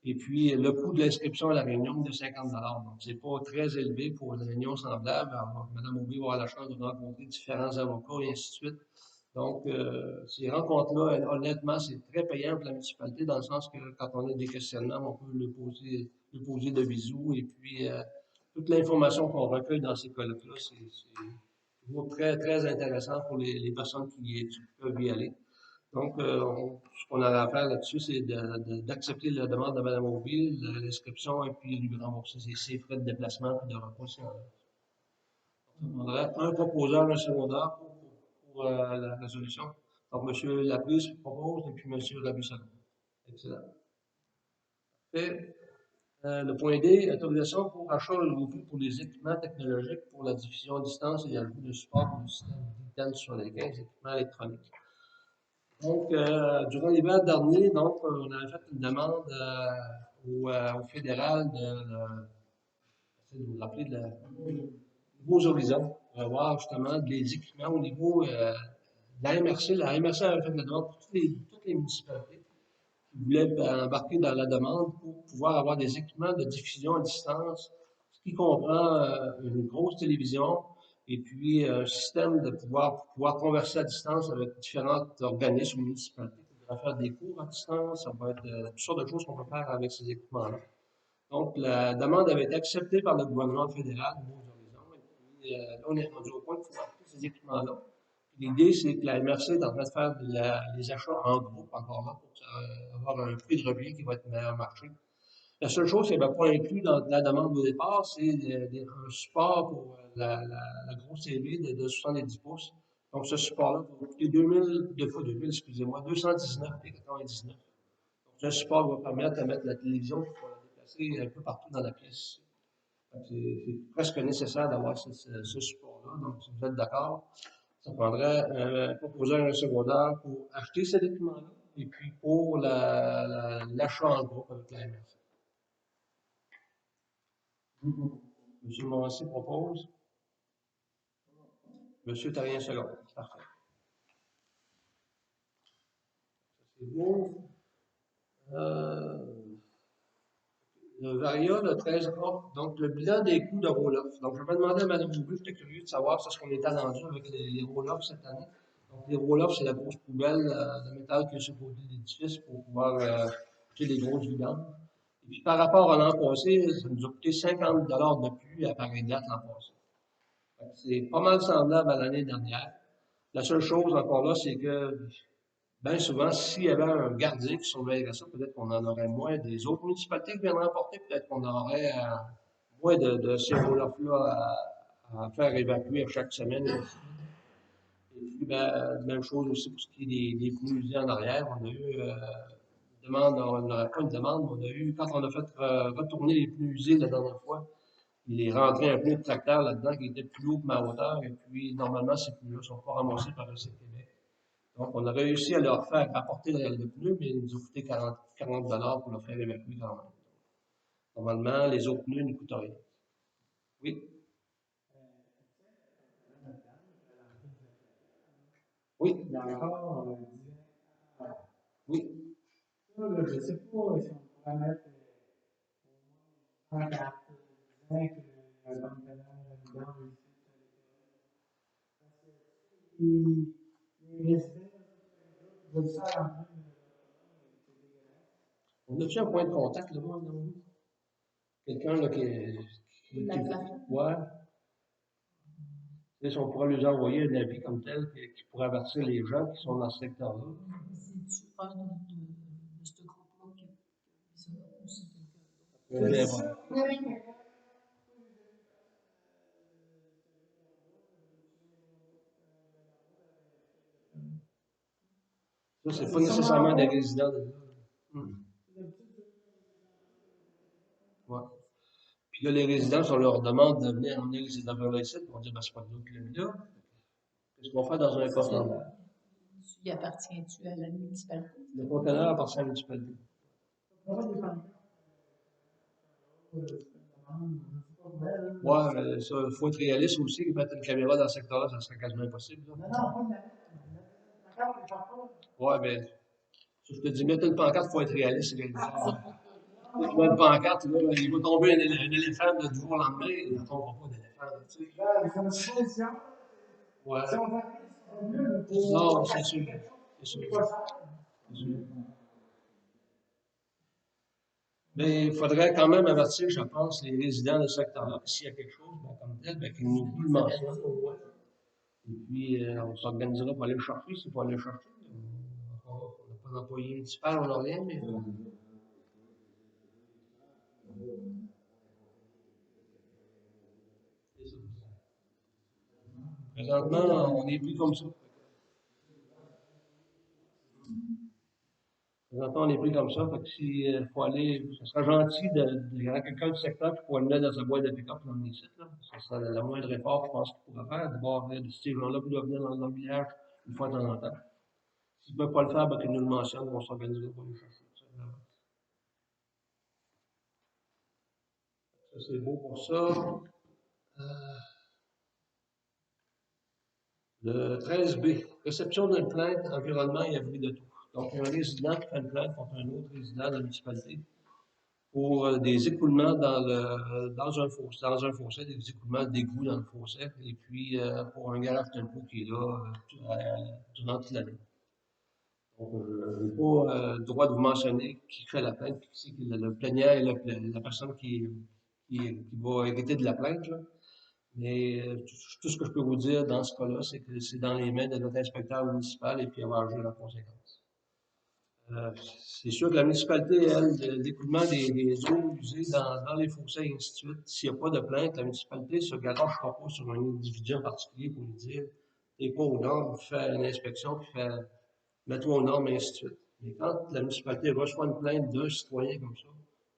Et puis, le coût de l'inscription à la réunion est de 50 $. Donc, c'est pas très élevé pour une réunion semblable. Alors, Mme Aubin va avoir la chance de rencontrer différents avocats et ainsi de suite. Donc, ces rencontres-là, honnêtement, c'est très payant pour la municipalité dans le sens que quand on a des questionnements, on peut le poser de visu et puis toute l'information qu'on recueille dans ces colloques-là, c'est niveau très, très intéressant pour les personnes qui peuvent y aller. Donc, ce qu'on a à faire là-dessus, c'est d'accepter la demande de Mme Auville, l'inscription, et puis lui rembourser ses frais de déplacement et de repas. Si on prendrait un proposeur, un secondaire pour la résolution. Donc, M. Laprise propose, et puis M. Rabusson. Excellent. Et, le point D, autorisation pour achat de pour les équipements technologiques pour la diffusion à distance et l'ajout de support pour le système DITEL sur les 15 équipements électroniques. Donc, durant l'hiver dernier, donc, on avait fait une demande au fédéral de vous rappeler de nouveaux horizons pour avoir justement des équipements au niveau de la MRC. La MRC avait fait une demande pour toutes les municipalités qui voulaient embarquer dans la demande pour pouvoir avoir des équipements de diffusion à distance, ce qui comprend une grosse télévision et puis un système de pouvoir converser à distance avec différents organismes municipalités. On va faire des cours à distance, ça va être toutes sortes de choses qu'on peut faire avec ces équipements-là. Donc, la demande avait été acceptée par le gouvernement fédéral, Nouveaux Horizons, et puis là, on est rendu au point de pouvoir acheter ces équipements-là. L'idée, c'est que la MRC est en train de faire les achats en groupe encore là pour avoir un prix de revient qui va être meilleur marché. La seule chose qui n'est pas inclus dans la demande au départ, c'est un support pour la grosse TV de 70 pouces. Donc, ce support-là va coûter 2000, excusez-moi, 219,99. Donc, ce support va permettre de mettre la télévision pour la déplacer un peu partout dans la pièce. C'est presque nécessaire d'avoir ce support-là. Donc, si vous êtes d'accord, ça prendrait un proposeur un secondaire pour acheter ces documents-là et puis pour l'achat en groupe avec la MRC. M. Morancy propose. M. Tarien second. Parfait. C'est beau. Le Varia, le 13A, donc le bilan des coûts de roll-off. Donc, je vais demander à Mme Boubou, j'étais curieux de savoir ce qu'on était rendu avec les roll-offs cette année. Donc, les roll-offs, c'est la grosse poubelle de métal qui est sur le côté de l'édifice pour pouvoir jeter les grosses vidanges. Et puis, par rapport à l'an passé, ça nous a coûté 50 de plus à pareille date l'an passé. C'est pas mal semblable à l'année dernière. La seule chose encore là, c'est que bien souvent, s'il y avait un gardien qui surveillerait ça, peut-être qu'on en aurait moins des autres municipalités qui viendraient emporter, peut-être qu'on aurait moins de ces roll-off-là à faire évacuer chaque semaine. Et puis, ben, même chose aussi pour ce qui est des pneus usés en arrière. On a eu une demande, on n'aurait pas une demande, mais on a eu, quand on a fait retourner les pneus usés la dernière fois, il est rentré un pneu de tracteur là-dedans qui était plus haut que ma hauteur, et puis normalement, ces pneus-là ne sont pas ramassés par le Québec. Donc, on a réussi à leur faire apporter le pneu, mais il nous a coûté 40 pour le faire évacuer quand même. Normalement, les autres pneus ne coûtent rien. Oui? Oui? Oui? Je ne sais pas si on pourrait mettre en carte, disant que le conteneur dedans ici, les résidents veulent ça en train de. On a-tu un point de contact là-bas, non? Quelqu'un là, ouais. Si on pourrait lui envoyer un avis comme tel qui pourrait avertir les gens qui sont dans ce secteur-là. C'est-tu un de ce groupe-là qui a mis ça là, ou c'est quelqu'un d'autre? Ça, c'est pas nécessairement des résidents de là. Ouais. Puis là, les résidents, on leur demande de venir emmener les établissements ici, on dit, ben, c'est pas de nous qui l'avons mis là. Qu'est-ce qu'on fait dans un cas standard? Y appartient-tu à la municipalité? Le conteneur appartient à la municipalité. Ouais, mais ça, il faut être réaliste aussi. Mettre une caméra dans le secteur-là, ça serait quasiment impossible. Là. Non, pas Ouais, mais je te dis, mettre une pancarte, il faut être réaliste. C'est une pancarte, là, il va tomber un éléphant de du jour au lendemain, il ne tombera pas d'éléphant. Tu sais. Ouais. Non, c'est sûr. C'est sûr. C'est sûr. Mais il faudrait quand même avertir, je pense, les résidents de ce secteur-là, que s'il y a quelque chose, ben, comme tel, ben, qu'ils nous le mentionnent. Et puis, on s'organisera pour aller le chercher, s'il faut aller le chercher. On n'a pas d'employé municipal, on n'a rien, mais c'est ça. Présentement, on est pris comme ça. Présentement, on est pris comme ça. Fait que si faut aller, ce serait gentil de y avoir quelqu'un du secteur qui pourrait le mettre dans sa boîte de pick-up dans les sites, là. Ce serait le moindre effort, je pense, qu'il pourrait faire. D'abord, ces gens-là qui doivent venir dans le village une fois de temps en temps. S'ils ne peuvent pas le faire, ben, qu'ils nous le mentionnent, on s'organisera pour les chercher. Ça, c'est beau pour ça. Le 13B, réception d'une plainte, environnement et abri de tout. Donc, un résident qui fait une plainte contre un autre résident de la municipalité pour des écoulements dans un fossé, des écoulements d'égout dans le fossé, et puis pour un garage tempo qui est là durant toute l'année. Donc, je n'ai pas le droit de vous mentionner qui fait la plainte, puis qui c'est le plaignant et la personne qui va hériter de la plainte, là. Mais tout ce que je peux vous dire dans ce cas-là, c'est que c'est dans les mains de notre inspecteur municipal et puis elle va agir en conséquence. C'est sûr que la municipalité, elle, l'écoulement des eaux usées dans les fossés et ainsi de suite, s'il n'y a pas de plainte, la municipalité ne se garagera pas sur un individu en particulier pour lui dire t'es pas aux normes, fais une inspection, puis mets-toi aux normes, et ainsi de suite. Mais quand la municipalité reçoit une plainte d'un citoyen comme ça,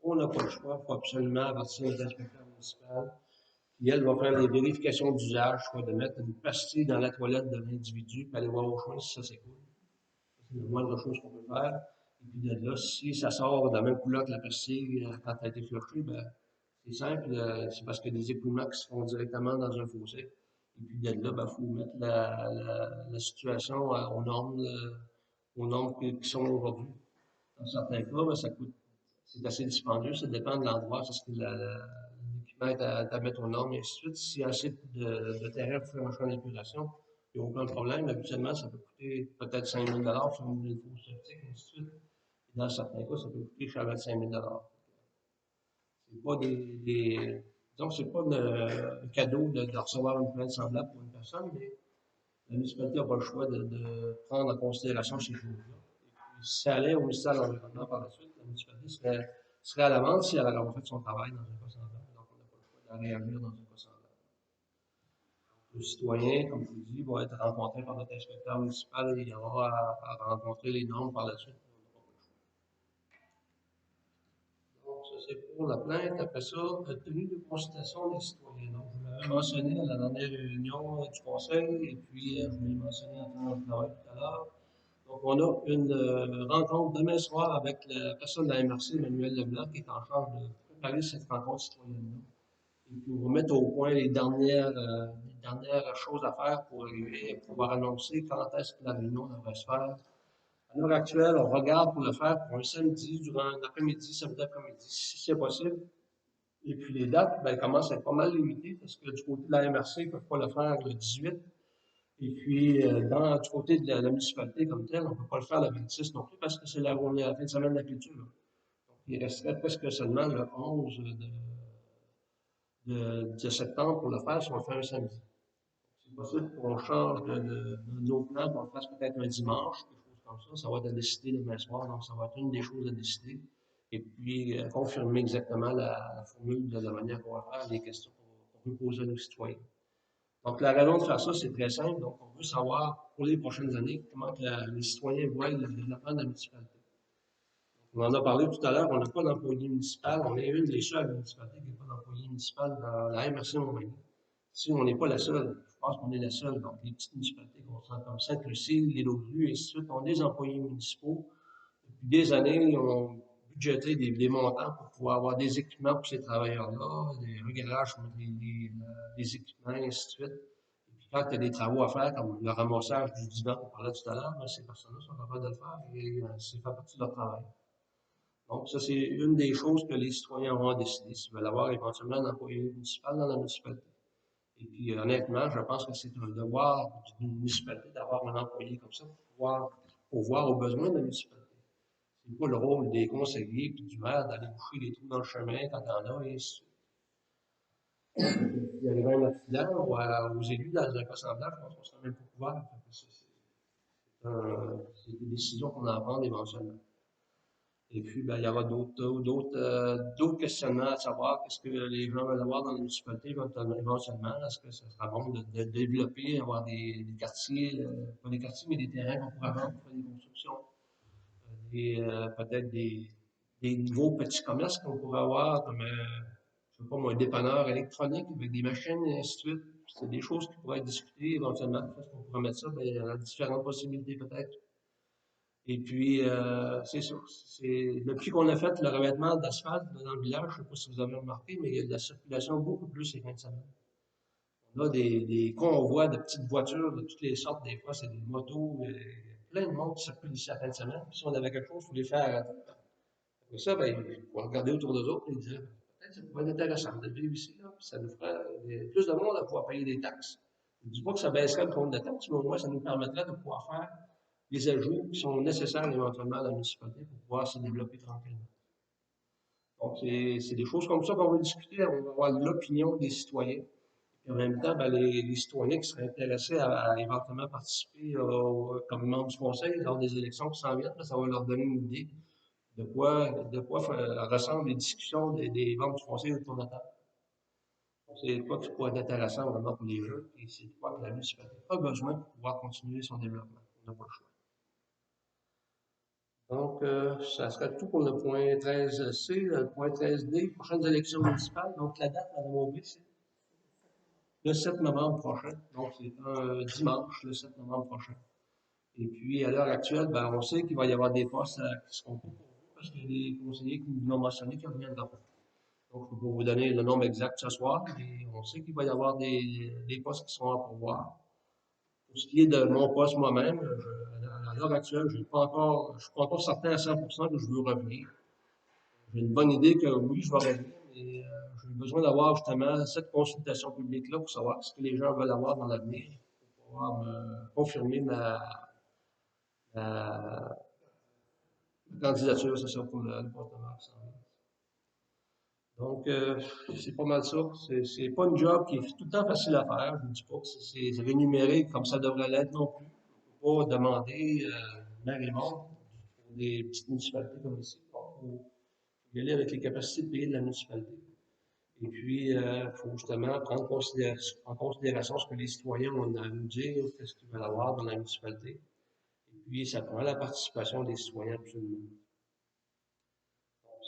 on n'a pas le choix, il faut absolument avertir notre inspecteur municipal. Puis elle va faire les vérifications d'usage, soit de mettre une pastille dans la toilette de l'individu, puis aller voir au choix si ça s'écoule. C'est la moindre chose qu'on peut faire. Et puis de là, si ça sort de la même couleur que la pastille quand elle a été flushée, ben, c'est simple, c'est parce qu'il y a des écoulements qui se font directement dans un fossé. Et puis de là, il faut mettre la situation aux normes qui sont aujourd'hui. Dans certains cas, ben, ça coûte, c'est assez dispendieux, ça dépend de l'endroit, parce que l'équipement est à mettre aux normes, et ainsi de suite. S'il y a assez de terrain pour faire un champ d'épuration, il n'y a aucun problème. Habituellement, ça peut coûter peut-être 5 000 sur une fosse septique, et ainsi de suite. Et dans certains cas, ça peut coûter cher à 5 000 C'est pas disons, c'est pas un cadeau de recevoir une plainte semblable pour une personne, mais la municipalité n'a pas le choix de prendre en considération ces choses-là. Et puis, si ça allait au ministère de l'Environnement par la suite, la municipalité serait à l'amende si elle avait fait son travail dans un cas semblable. Donc, on n'a pas le choix de réagir dans un cas semblable. Le citoyen, comme je vous dis, va être rencontré par notre inspecteur municipal et il aura à rencontrer les normes par la suite. Donc, ça, c'est pour la plainte. Après ça, tenue de consultation des citoyens. Donc, je l'avais mentionné à la dernière réunion du conseil et puis je l'ai mentionné en temps de travail tout à l'heure. Donc, on a une rencontre demain soir avec la personne de la MRC, Emmanuel Leblanc, qui est en charge de préparer cette rencontre citoyenne-là. Et puis, on va mettre au point les dernières choses à faire pour arriver à pouvoir annoncer quand est-ce que la réunion devrait se faire. À l'heure actuelle, on regarde pour le faire pour un samedi durant l'après-midi, samedi après-midi, si c'est possible. Et puis les dates, ben, commencent à être pas mal limitées parce que du côté de la MRC, ils ne peuvent pas le faire le 18. Et puis, du côté de la municipalité comme telle, on ne peut pas le faire le 26 non plus parce que c'est la fin de semaine de la culture. Donc, il resterait presque seulement le 11 de septembre pour le faire si on le fait un samedi. C'est possible qu'on change de nos plans, qu'on le fasse peut-être un dimanche, quelque chose comme ça. Ça va être à décider demain soir, donc ça va être une des choses à décider. Et puis, confirmer exactement la formule de la manière qu'on va faire, les questions qu'on peut poser à nos citoyens. Donc, la raison de faire ça, c'est très simple. Donc, on veut savoir pour les prochaines années comment que les citoyens voient le développement de la municipalité. On en a parlé tout à l'heure, on n'a pas d'employé municipal. On est une des seules municipalités qui n'a pas d'employé municipal dans la MRC Montmagny. Si on n'est pas la seule, je pense qu'on est la seule. Donc, les petites municipalités qu'on sent comme Sainte-Lucie, l'Île-aux-Rues, et ainsi de suite, ont des employés municipaux. Depuis des années, ils ont budgété des montants pour pouvoir avoir des équipements pour ces travailleurs-là, des réglages pour les équipements, et ainsi de suite. Et puis, quand il y a des travaux à faire, comme le ramassage du divan qu'on parlait tout à l'heure, ben, ces personnes-là sont capables de le faire et c'est fait partie de leur travail. Donc, ça, c'est une des choses que les citoyens auront à décider s'ils veulent avoir éventuellement un employé municipal dans la municipalité. Et puis, honnêtement, je pense que c'est un devoir d'une municipalité d'avoir un employé comme ça pour voir aux besoins de la municipalité. C'est pas le rôle des conseillers et du maire d'aller boucher les trous dans le chemin quand il y en a, et ainsi de suite. il y avait un accident aux élus dans un cas semblable, je pense qu'on ne serait même pas couvert. C'est des décisions qu'on en prend éventuellement. Et puis, ben, il y aura d'autres questionnements à savoir qu'est-ce que les gens veulent avoir dans les municipalités éventuellement. Est-ce que ça sera bon de développer, avoir des quartiers, pas des quartiers, mais des terrains qu'on pourra vendre pour faire des constructions, peut-être des nouveaux petits commerces qu'on pourrait avoir, comme, je sais pas moi, un dépanneur électronique avec des machines et ainsi de suite. C'est des choses qui pourraient être discutées éventuellement. Est-ce qu'on pourrait mettre ça? Ben, il y a différentes possibilités peut-être. Et puis, c'est ça. Depuis qu'on a fait le revêtement d'asphalte dans le village, je ne sais pas si vous avez remarqué, mais il y a de la circulation beaucoup plus ces fins de semaine. On a des convois de petites voitures de toutes les sortes. Des fois, c'est des motos, plein de monde qui circule ici la fin de semaine. Puis si on avait quelque chose, il faut les faire arrêter. Après ça, ben, il faut regarder autour d'eux autres et dire, peut-être que ça pourrait être intéressant de vivre ici, là, puis ça nous ferait plus de monde à pouvoir payer des taxes. Je ne dis pas que ça baisserait le compte de taxes, mais au moins, ça nous permettrait de pouvoir faire les ajouts qui sont nécessaires éventuellement à la municipalité pour pouvoir se développer tranquillement. Donc, c'est des choses comme ça qu'on va discuter. On va avoir l'opinion des citoyens. Et en même temps, ben, les citoyens qui seraient intéressés à éventuellement participer comme membres du conseil lors des élections qui s'en viennent, ben, ça va leur donner une idée de quoi ressemblent les discussions des membres du conseil autour de la table. C'est quoi qui pourrait être intéressant vraiment pour les jeunes, et c'est quoi que la municipalité a besoin pour pouvoir continuer son développement. On n'a pas le choix. Donc, ça serait tout pour le point 13C. Le point 13D, prochaines élections municipales. Donc, la date, Mme Aubry, c'est le 7 novembre prochain. Donc, c'est un dimanche, le 7 novembre prochain. Et puis, à l'heure actuelle, ben, on sait qu'il va y avoir des postes qui seront pas pour vous, parce qu'il y a des conseillers qui nous ont mentionné qui reviendront. Donc, je ne peux pas vous donner le nombre exact ce soir, mais on sait qu'il va y avoir des postes qui seront à pourvoir. Pour ce qui est de mon poste moi-même, à l'heure actuelle, je ne suis pas encore certain à 100% que je veux revenir. J'ai une bonne idée que oui, je vais revenir, mais j'ai besoin d'avoir justement cette consultation publique-là pour savoir ce que les gens veulent avoir dans l'avenir, pour pouvoir me confirmer ma candidature, c'est ça, pour le poste de maire. Donc, c'est pas mal ça. C'est pas une job qui est tout le temps facile à faire. Je ne dis pas que c'est rémunéré comme ça devrait l'être non plus. On ne peut pas demander mer et mort pour des petites municipalités comme ici. Il faut y aller avec les capacités de payer de la municipalité. Et puis, il faut justement prendre en considération ce que les citoyens ont à nous dire, qu'est-ce qu'ils veulent avoir dans la municipalité. Et puis, ça prend la participation des citoyens absolument.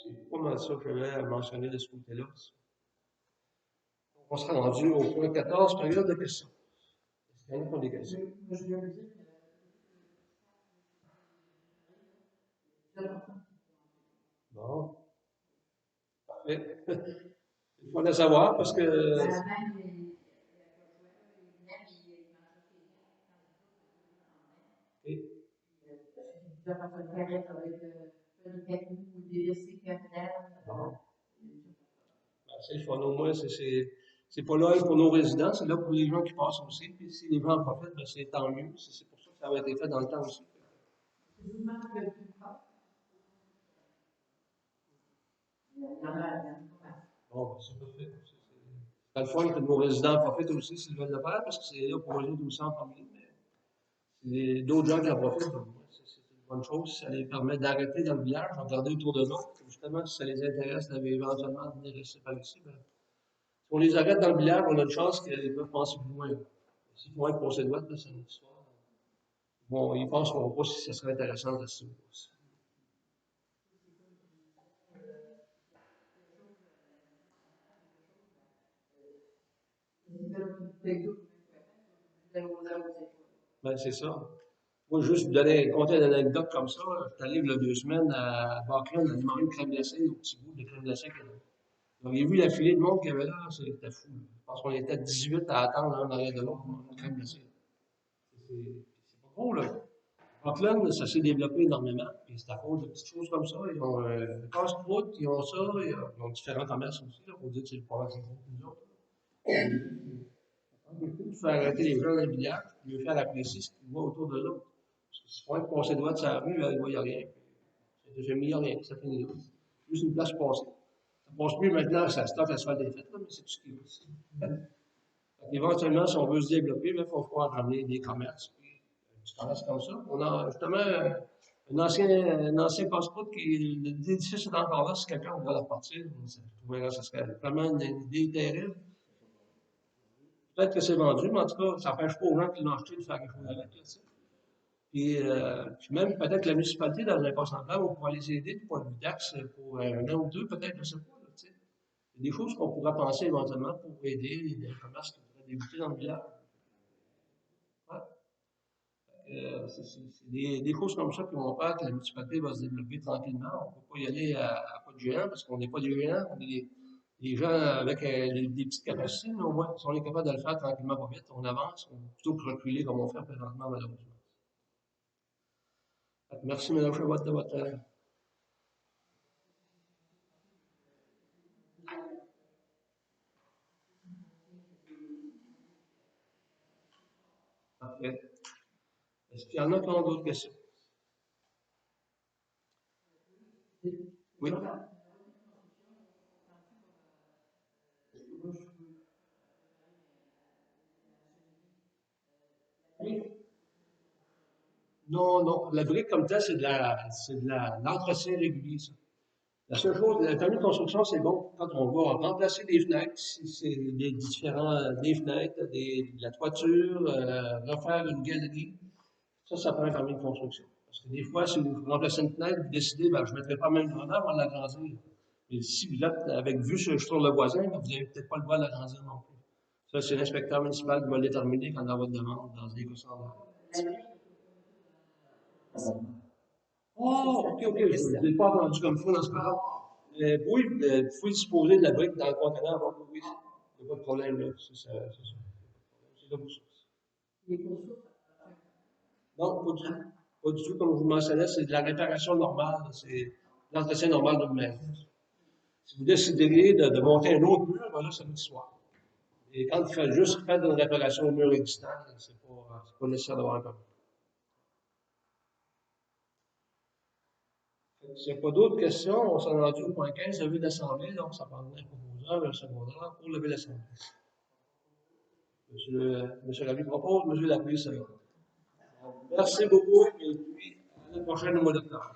C'est pas mal ça que je vais mentionner de ce côté-là. On sera rendu au point 14, période de questions. Est-ce qu'il y en a qui ont des questions? Bon, parfait. Il faut le savoir parce que. C'est le fun. Au moins, c'est pas là pour nos résidents, c'est là pour les gens qui passent aussi. Puis si les gens en profitent, ben, c'est tant mieux. C'est pour ça que ça a été fait dans le temps aussi. Bon, ben, c'est parfait. C'est le fun que nos résidents en profitent aussi s'ils veulent le faire, parce que c'est là pour eux autres aussi en premier. Mais c'est d'autres gens qui en profitent. Donc, c'est une bonne chose. Ça les permet d'arrêter dans le village, de regarder autour de nous. Justement, si ça les intéresse éventuellement de venir rester par ici, ben, si on les arrête dans le village, on a une chance qu'ils peuvent passer plus loin. S'ils vont être passés de droite, c'est une autre histoire. Bon, ils ne penseront pas si ce serait intéressant de rester aussi. Ben, c'est ça. Moi, juste vous compter une anecdote comme ça. Je suis allé il y a 2 semaines à Barclay, on a demandé une crème glacée, au petit bout de crème glacée qu'il y avait. Donc, j'ai vu la filée de monde qu'il y avait là, c'était fou. Je pense qu'on était 18 à attendre l'un derrière de l'autre pour une crème glacée. C'est pas gros, là. Auckland, ça s'est développé énormément, et c'est à cause de petites choses comme ça. Ils ont le casse-croûte, ils ont ça, ils ont différents commerces aussi, là, pour dire que c'est le problème que nous autres. Il faut arrêter les gens dans le village, puis lui faire apprécier ce qu'ils voient autour de l'autre. Parce que si on passe ses doigts de sa rue, il ne voit rien. C'est déjà mis, il n'y a rien, ça finit là. Juste une place passée. Ça passe plus maintenant, ça stocke l'asphalte des fêtes, là, mais c'est tout ce qu'il y a aussi. Éventuellement, si on veut se développer, il faut pouvoir ramener des commerces, puis du commerce comme ça. On a justement un ancien passe-croûte qui, l'édifice est encore là, si quelqu'un voudrait le repartir. Je trouvais que ce serait vraiment une idée terrible. Peut-être que c'est vendu, mais en tout cas, ça n'empêche pas aux gens qui l'ont acheté de faire quelque chose avec. Là, tu sais. Puis même peut-être que la municipalité, dans un pourcentage, on pourra les aider du point de vue d'axe pour un an ou deux, peut-être, je ne sais pas. Là, tu sais. Il y a des choses qu'on pourrait penser éventuellement pour aider les commerces qui voudraient débuter dans le village. Ouais. C'est des choses comme ça qui vont faire que la municipalité va se développer tranquillement. On ne peut pas y aller à pas de géant parce qu'on n'est pas des géants, on est des gens avec des petites capacités, mais au moins, si on est capable de le faire tranquillement, pas vite, on avance, plutôt que reculer comme on fait présentement, malheureusement. Merci, Mme Chabot, de votre. Parfait. Est-ce qu'il y en a qui ont d'autres questions? Oui. Oui. Non, non. La brique comme telle, c'est de l'entretien régulier, ça. La seule chose, le permis de construction, c'est bon quand on va remplacer des fenêtres, si c'est des différents, des fenêtres, de la toiture, refaire une galerie. Ça prend un permis de construction. Parce que des fois, si vous remplacez une fenêtre, vous décidez, ben, je ne mettrai pas même grandeur, on va l'agrandir. Et si vous êtes avec vue sur le voisin, ben, vous n'avez peut-être pas le droit de l'agrandir non plus. Ça, c'est l'inspecteur municipal qui va le déterminer quand dans votre demande, dans des cas standards. Oh, ok, je ne l'ai pas entendu comme ça dans ce cas-là. Oui, vous pouvez disposer de la brique dans le conteneur, donc oui, il n'y a pas de problème là. C'est ça. C'est comme ça. Non, pas du tout. Pas du tout, comme je vous mentionnais, c'est de la réparation normale, c'est l'entretien normal d'une maison. Si vous décideriez de monter un autre mur, ben là, c'est une histoire. Et quand vous faites juste faire une réparation au mur existant, c'est pas nécessaire d'avoir un permis. S'il n'y a pas d'autres questions, on s'en est rendu au point 15, lever l'Assemblée, donc ça prendrait un proposeur, un secondaire pour lever l'Assemblée. Monsieur Ravi propose, Monsieur Lapierre, c'est bon. Merci beaucoup, et puis à la prochaine au mois d'octobre.